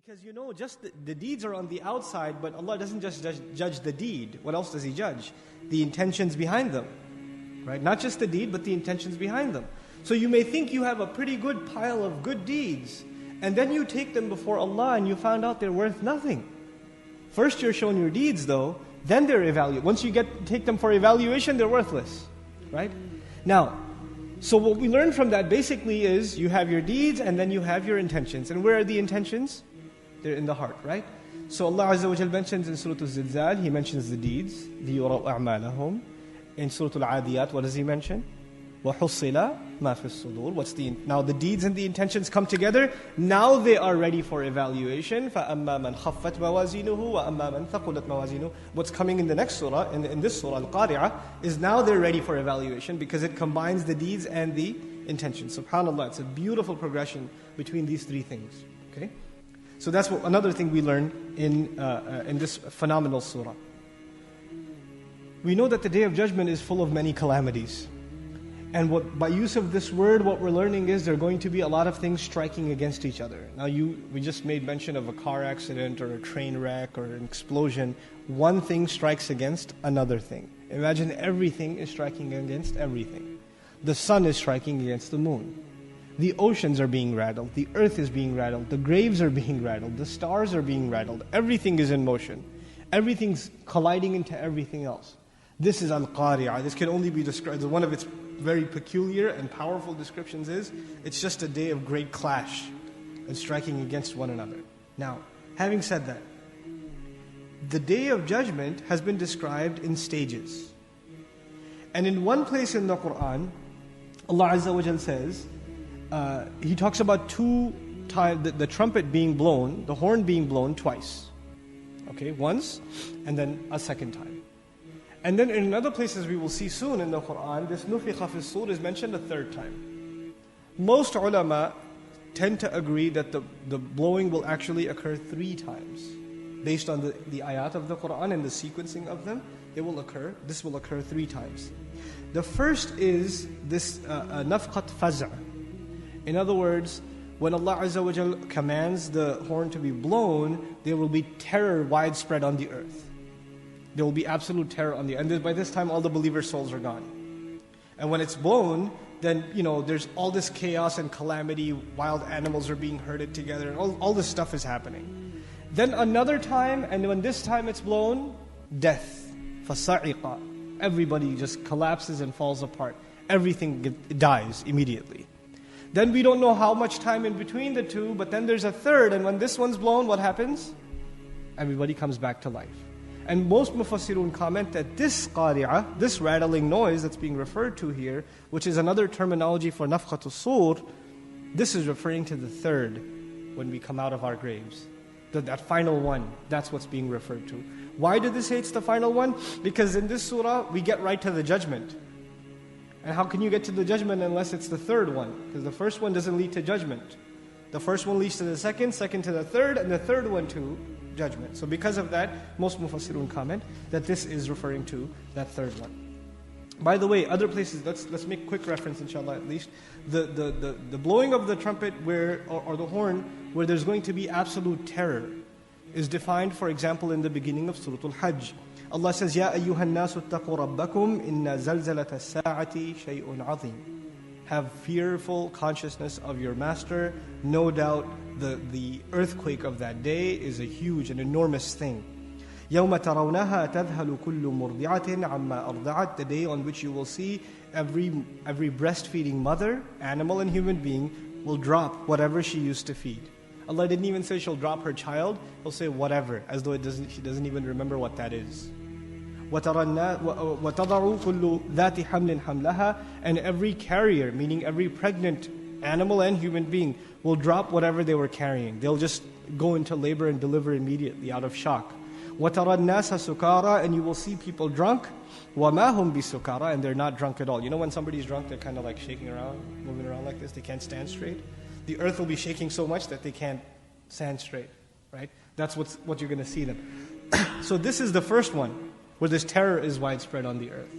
Because just the deeds are on the outside, but Allah doesn't just judge the deed. What else does He judge? The intentions behind them. Right? Not just the deed, but the intentions behind them. So you may think you have a pretty good pile of good deeds, and then you take them before Allah and you found out they're worth nothing. First you're shown your deeds though, then they're evaluated. Once you take them for evaluation, they're worthless. Right? Now, so what we learn from that basically is you have your deeds and then you have your intentions. And where are the intentions? They're in the heart, right? So Allah Azza wa Jal mentions in Surah Al-Zilzal, He mentions the deeds, لِيُرَوْا أَعْمَالَهُم. In Surah Al-Adiyat, what does He mention? وَحُصِّلَ مَا فِي الصُّدُورِ. Now the deeds and the intentions come together, now they are ready for evaluation. فَأَمَّا مَنْ خَفَّتْ مَوَازِينُهُ وَأَمَّا مَنْ ثَقُلَتْ مَوَازِينُهُ. What's coming in the next surah, in this surah, Al-Qari'ah, is now they're ready for evaluation because it combines the deeds and the intentions. SubhanAllah, it's a beautiful progression between these three things. Okay? So that's another thing we learn in this phenomenal surah. We know that the Day of Judgment is full of many calamities. And by use of this word, what we're learning is there are going to be a lot of things striking against each other. Now we just made mention of a car accident or a train wreck or an explosion. One thing strikes against another thing. Imagine everything is striking against everything. The sun is striking against the moon. The oceans are being rattled. The earth is being rattled. The graves are being rattled. The stars are being rattled. Everything is in motion. Everything's colliding into everything else. This is Al-Qari'ah. This can only be described, one of its very peculiar and powerful descriptions is, it's just a day of great clash and striking against one another. Now, having said that, the Day of Judgment has been described in stages. And in one place in the Quran, Allah Azza wa Jal says, He talks about two times, the trumpet being blown, the horn being blown twice. Okay, once, and then a second time. And then in other places we will see soon in the Quran, this nufikha fi sur is mentioned a third time. Most ulama tend to agree that the blowing will actually occur 3 times. Based on the ayat of the Quran and the sequencing of them, this will occur 3 times. The first is this nafqat faz'a. In other words, when Allah Azza wa Jal commands the horn to be blown, there will be terror widespread on the earth. There will be absolute terror on the earth. And by this time, all the believers' souls are gone. And when it's blown, then, there's all this chaos and calamity. Wild animals are being herded together. And all this stuff is happening. Then another time, and when this time it's blown, death. فَصَعِقَ. Everybody just collapses and falls apart. Everything dies immediately. Then we don't know how much time in between the two, but then there's a third, and when this one's blown, what happens? Everybody comes back to life. And most mufassirun comment that this qari'ah, this rattling noise that's being referred to here, which is another terminology for nafkhatus sur, this is referring to the third, when we come out of our graves. That final one, that's what's being referred to. Why did this say it's the final one? Because in this surah, we get right to the judgment. And how can you get to the judgment unless it's the third one? Because the first one doesn't lead to judgment. The first one leads to the second to the third, and the third one to judgment. So because of that, most mufassirun comment that this is referring to that third one. By the way, other places, let's make quick reference, inshallah, at least. The blowing of the trumpet or the horn, where there's going to be absolute terror, is defined, for example, in the beginning of Surah Al-Hajj. Allah says, Ya ayyuhan nasu attaqu rabbakum inna zalzalata as-sa'ati shay'un 'azim. Have fearful consciousness of your master. No doubt the earthquake of that day is a huge and enormous thing. يَوْمَ تَرَوْنَهَا تَذْهَلُ كُلُّ مُرْضِعَةٍ عَمَّا أَرْضَعَتْ. The day on which you will see every breastfeeding mother, animal and human being, will drop whatever she used to feed. Allah didn't even say she'll drop her child. He'll say whatever, as though she doesn't even remember what that is. وَتَضَعُ كُلُّ ذَاتِ حَمْلٍ حَمْلَهَا. And every carrier, meaning every pregnant animal and human being, will drop whatever they were carrying. They'll just go into labor and deliver immediately out of shock. وَتَرَى النَّاسَ سُكَارَى. And you will see people drunk. وَمَا هُمْ بِسُكَارَى. And they're not drunk at all. You know when somebody's drunk, they're kind of like shaking around, moving around like this. They can't stand straight. The earth will be shaking so much that they can't stand straight. Right? That's what you're going to see them. So this is the first one, where this terror is widespread on the earth.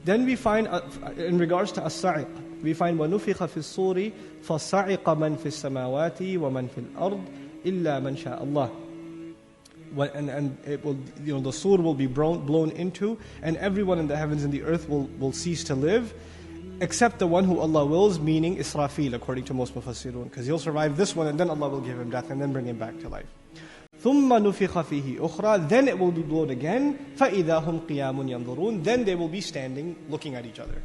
Then we find, in regards to as-sa'iq, we find وَنُفِخَ فِي الصُّورِ فَصَعِقَ مَنْ فِي السَّمَاوَاتِ وَمَنْ فِي الْأَرْضِ إِلَّا مَنْ شَاءَ اللَّهُ. And it will, the sur will be blown into, and everyone in the heavens and the earth will cease to live, except the one who Allah wills, meaning Israfil, according to most Mufassirun, because he'll survive this one, and then Allah will give him death, and then bring him back to life. ثُمَّ نُفِخَ فِيهِ أُخْرَى. Then it will be blown again. فَإِذَا هُمْ قِيَامٌ يَنْظُرُونَ. Then they will be standing, looking at each other.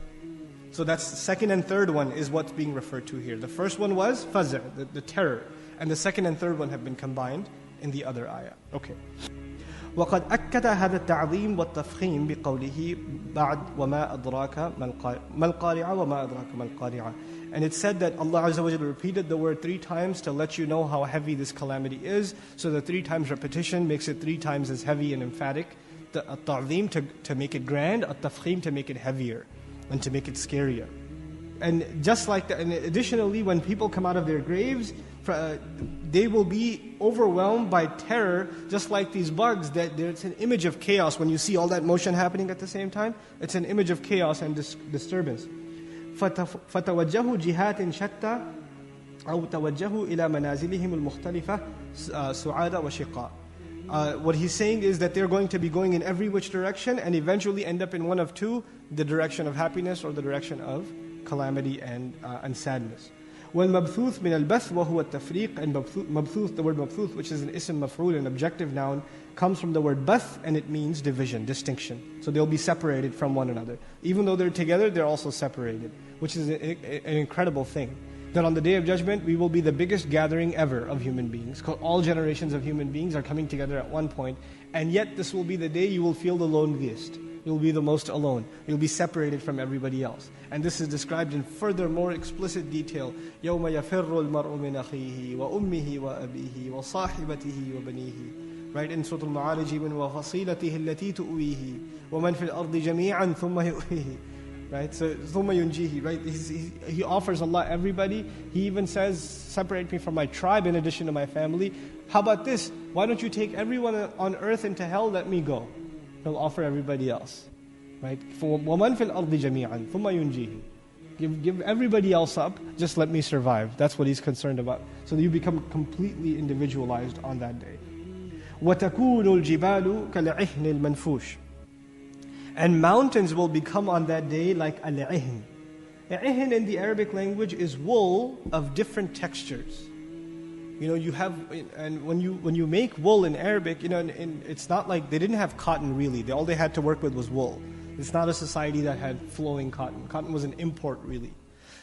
So that's the second and third one is what's being referred to here. The first one was faza', the terror, and the second and third one have been combined in the other ayah. Okay. وقد أكد هذا التعظيم والتفخيم بقوله بعد وما أدراك ما القارعة وما أدراك ما القارعة. And it said that Allah Azza wa Jalla repeated the word 3 times to let you know how heavy this calamity is. So the 3 times repetition makes it 3 times as heavy and emphatic. The ta'zim to make it grand, at-tafkhim to make it heavier and to make it scarier. And just like that, and additionally, when people come out of their graves, they will be overwhelmed by terror, just like these bugs. That it's an image of chaos when you see all that motion happening at the same time. It's an image of chaos and disturbance. فَتَوَجَّهُ جِهَاتٍ شَتَّى أو توجهوا إلى منازلهم المختلفة سعادة وشقاء. What he's saying is that they're going to be going in every which direction and eventually end up in one of two, the direction of happiness or the direction of calamity and sadness. وَالْمَبْثُوث مِنَ الْبَثْ وَهُوَ التَّفْرِيقِ. And mabthuth, the word mabthuth, which is an ism maf'ul, an objective noun, comes from the word bath, and it means division, distinction. So they'll be separated from one another. Even though they're together, they're also separated, which is an incredible thing. That on the Day of Judgment, we will be the biggest gathering ever of human beings. All generations of human beings are coming together at one point, and yet this will be the day you will feel the loneliest. You'll be the most alone. You'll be separated from everybody else. And this is described in further, more explicit detail. يَوْمَ يَفِرُّ الْمَرْءُ مِنْ أَخِيهِ وَأُمِّهِ وَأَبِيهِ وَصَاحِبَتِهِ وَبَنِيهِ. Right, in Surah Al-Ma'arij, وَفَصِيلَتِهِ الَّتِي تُؤْوِيهِ وَمَنْ فِي الْأَرْضِ جَمِيعًا ثُمَّ يُؤْوِيهِ. Right, so ثُمَّ يُنْجِيهِ. Right, he offers Allah everybody. He even says, separate me from my tribe in addition to my family. How about this? Why don't you take everyone on earth into hell? Let me go. He'll offer everybody else. Right? وَمَنْ فِي الْأَرْضِ جَمِيعًا ثُمَّ يُنْجِيهِ. Give everybody else up, just let me survive. That's what he's concerned about. So that you become completely individualized on that day. وَتَكُونُ الْجِبَالُ كَالْعِهْنِ الْمَنْفُوشِ. And mountains will become on that day like al-'ihn. Al-'ihn in the Arabic language is wool of different textures. You have, and when you make wool in Arabic, it's not like they didn't have cotton really. All they had to work with was wool. It's not a society that had flowing cotton. Cotton was an import really.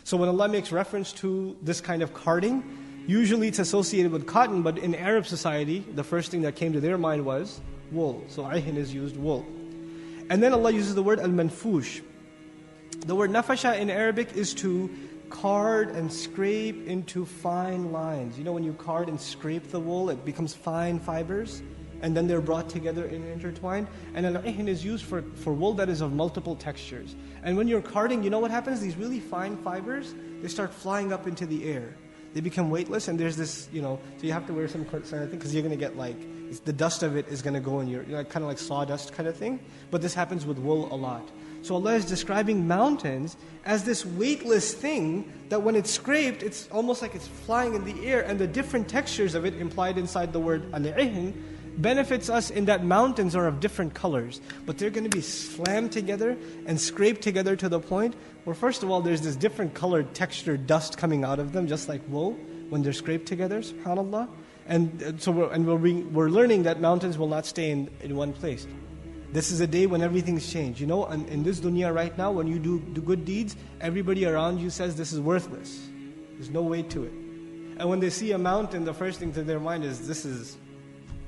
So when Allah makes reference to this kind of carding, usually it's associated with cotton, but in Arab society, the first thing that came to their mind was wool. So ahin is used, wool. And then Allah uses the word al-manfush. The word nafasha in Arabic is to card and scrape into fine lines. When you card and scrape the wool, it becomes fine fibers, and then they're brought together and intertwined. And al-'ihn is used for wool that is of multiple textures. And when you're carding, you know what happens? These really fine fibers, they start flying up into the air. They become weightless, and there's this, so you have to wear some kind of thing, because you're going to get the dust of it is going to go in your, kind of like sawdust kind of thing. But this happens with wool a lot. So Allah is describing mountains as this weightless thing that when it's scraped, it's almost like it's flying in the air, and the different textures of it implied inside the word al-'ihn benefits us in that mountains are of different colors, but they're going to be slammed together and scraped together to the point where, first of all, there's this different colored textured dust coming out of them, just like wool when they're scraped together, subhanAllah. And so we're learning that mountains will not stay in one place. This is a day when everything's changed. In this dunya right now, when you do good deeds, everybody around you says this is worthless. There's no weight to it. And when they see a mountain, the first thing to their mind is this is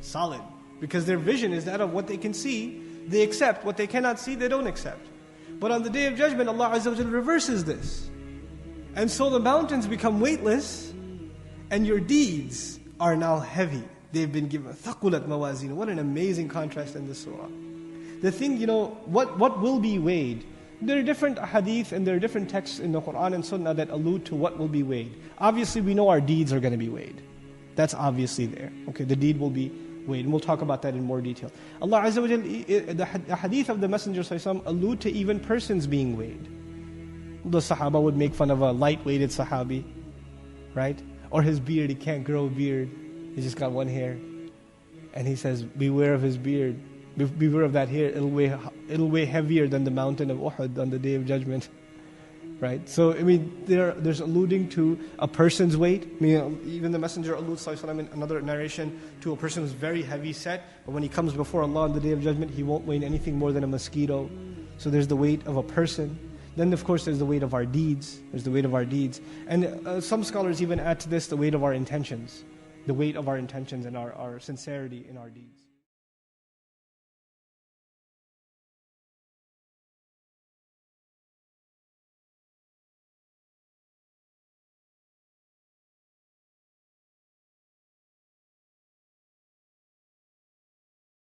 solid. Because their vision is that of what they can see, they accept. What they cannot see, they don't accept. But on the Day of Judgment, Allah Azza wa Jalla reverses this. And so the mountains become weightless, and your deeds are now heavy. They've been given thaqulat mawazin. What an amazing contrast in this surah. The thing, what will be weighed? There are different hadith and there are different texts in the Quran and Sunnah that allude to what will be weighed. Obviously, we know our deeds are going to be weighed. That's obviously there. Okay, the deed will be weighed, and we'll talk about that in more detail. Allah Azza wa Jalla, the hadith of the Messenger ﷺ allude to even persons being weighed. The Sahaba would make fun of a light-weighted Sahabi, right? Or his beard, he can't grow a beard. He's just got one hair. And he says, beware of his beard. Beware of that hair. It'll weigh heavier than the mountain of Uhud on the Day of Judgment. Right? So, I mean, there's alluding to a person's weight. I mean, even the Messenger alludes, in another narration, to a person who's very heavy set, but when he comes before Allah on the Day of Judgment, he won't weigh anything more than a mosquito. So there's the weight of a person. Then, of course, there's the weight of our deeds. There's the weight of our deeds. And some scholars even add to this the weight of our intentions. The weight of our intentions and our sincerity in our deeds.